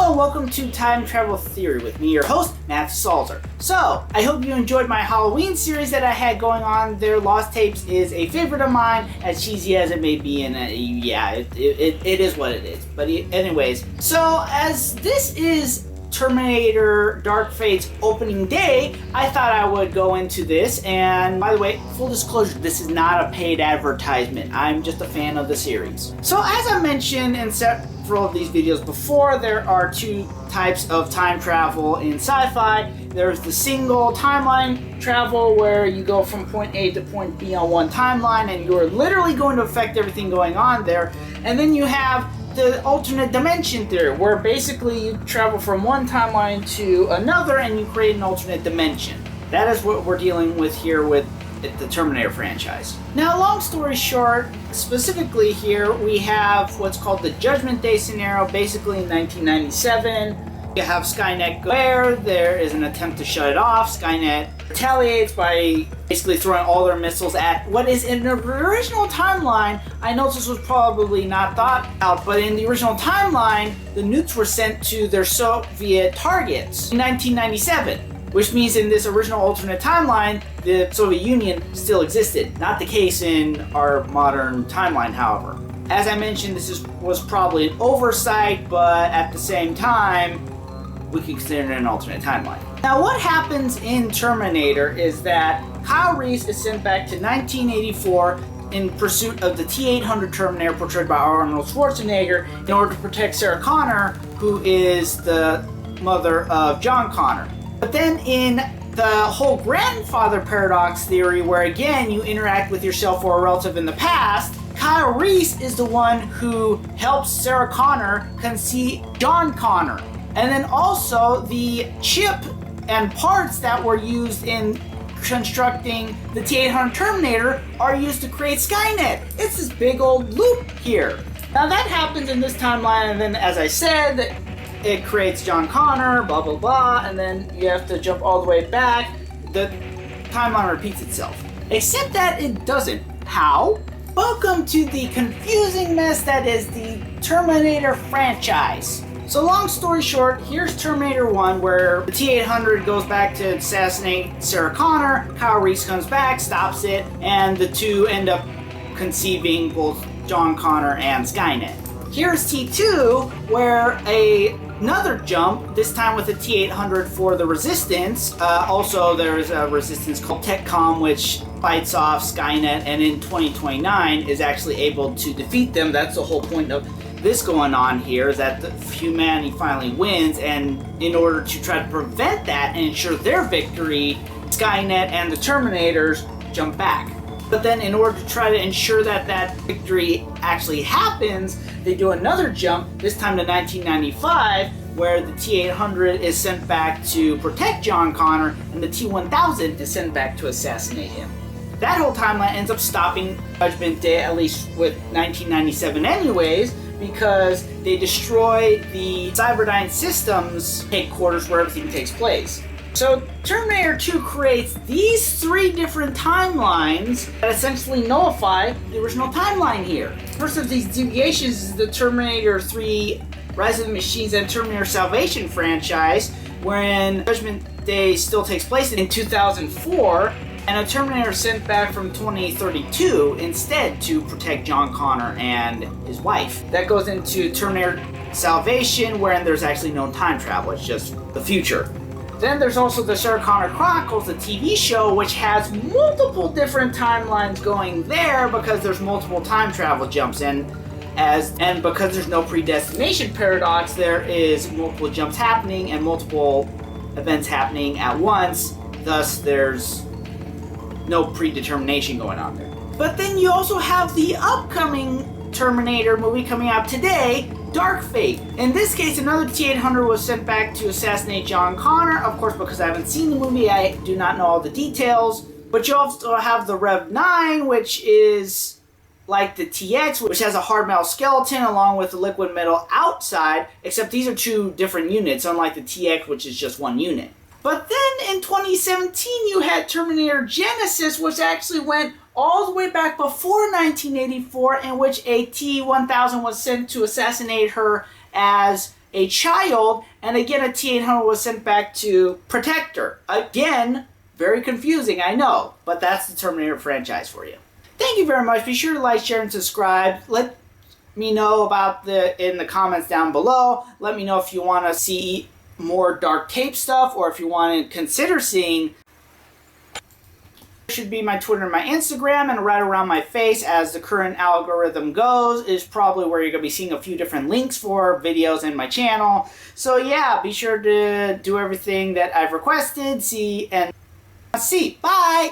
Hello and welcome to Time Travel Theory with me, your host, Matt Salzer. So, I hope you enjoyed my Halloween series that I had going on there. Lost Tapes is a favorite of mine, as cheesy as it may be, and it is what it is. But anyways, so as this is Terminator Dark Fate's opening day, I thought I would go into this, and by the way, full disclosure, this is not a paid advertisement. I'm just a fan of the series. So as I mentioned in several of these videos before, there are two types of time travel in sci-fi. There's the single timeline travel where you go from point A to point B on one timeline and you're literally going to affect everything going on there. And then you have the alternate dimension theory, where basically you travel from one timeline to another and you create an alternate dimension. That is what we're dealing with here with the Terminator franchise. Now, long story short, specifically here, we have what's called the Judgment Day scenario, basically in 1997. You have Skynet where there is an attempt to shut it off. Skynet retaliates by basically throwing all their missiles at what is in the original timeline. I know this was probably not thought out, but in the original timeline, the nukes were sent to their Soviet targets in 1997, which means in this original alternate timeline, the Soviet Union still existed. Not the case in our modern timeline, however. As I mentioned, this was probably an oversight, but at the same time, we could consider it an alternate timeline. Now, what happens in Terminator is that Kyle Reese is sent back to 1984 in pursuit of the T-800 Terminator portrayed by Arnold Schwarzenegger in order to protect Sarah Connor, who is the mother of John Connor. But then in the whole grandfather paradox theory, where again you interact with yourself or a relative in the past, Kyle Reese is the one who helps Sarah Connor conceive John Connor. And then also the chip and parts that were used in constructing the T-800 Terminator are used to create Skynet. It's this big old loop here. Now that happens in this timeline, and then as I said, it creates John Connor, blah blah blah, and then you have to jump all the way back. The timeline repeats itself. Except that it doesn't. How? Welcome to the confusing mess that is the Terminator franchise. So long story short, here's Terminator 1, where the T-800 goes back to assassinate Sarah Connor, Kyle Reese comes back, stops it, and the two end up conceiving both John Connor and Skynet. Here's T2, where another jump, this time with the T-800 for the Resistance. Also, there's a Resistance called TechCom, which fights off Skynet, and in 2029 is actually able to defeat them. That's the whole point of this going on here, is that humanity finally wins, and in order to try to prevent that and ensure their victory, Skynet and the Terminators jump back. But then in order to try to ensure that that victory actually happens, they do another jump, this time to 1995, where the T-800 is sent back to protect John Connor, and the T-1000 is sent back to assassinate him. That whole timeline ends up stopping Judgment Day, at least with 1997 anyways, because they destroy the Cyberdyne Systems headquarters where everything takes place. So Terminator 2 creates these three different timelines that essentially nullify the original timeline here. First of these deviations is the Terminator 3 Rise of the Machines and Terminator Salvation franchise, wherein Judgment Day still takes place in 2004, and a Terminator sent back from 2032 instead to protect John Connor and his wife. That goes into Terminator Salvation, wherein there's actually no time travel, it's just the future. Then there's also the Sarah Connor Chronicles, the TV show, which has multiple different timelines going there because there's multiple time travel jumps, and because there's no predestination paradox, there is multiple jumps happening and multiple events happening at once, thus there's no predetermination going on there. But then you also have the upcoming Terminator movie coming out today, Dark Fate. In this case, another T-800 was sent back to assassinate John Connor. Of course, because I haven't seen the movie, I do not know all the details. But you also have the Rev 9, which is like the TX, which has a hard metal skeleton along with the liquid metal outside, except these are two different units, unlike the TX, which is just one unit. But then in 2017, you had Terminator Genesis, which actually went all the way back before 1984, in which a T-1000 was sent to assassinate her as a child, and again a T-800 was sent back to protect her. Again, very confusing, I know, but that's the Terminator franchise for you. Thank you very much. Be sure to like, share, and subscribe. Let me know about in the comments down below. Let me know if you want to see more dark tape stuff, or if you want to consider seeing. Should be my Twitter and my Instagram, and right around my face, as the current algorithm goes, is probably where you're going to be seeing a few different links for videos in my channel. So yeah, be sure to do everything that I've requested. See. Bye!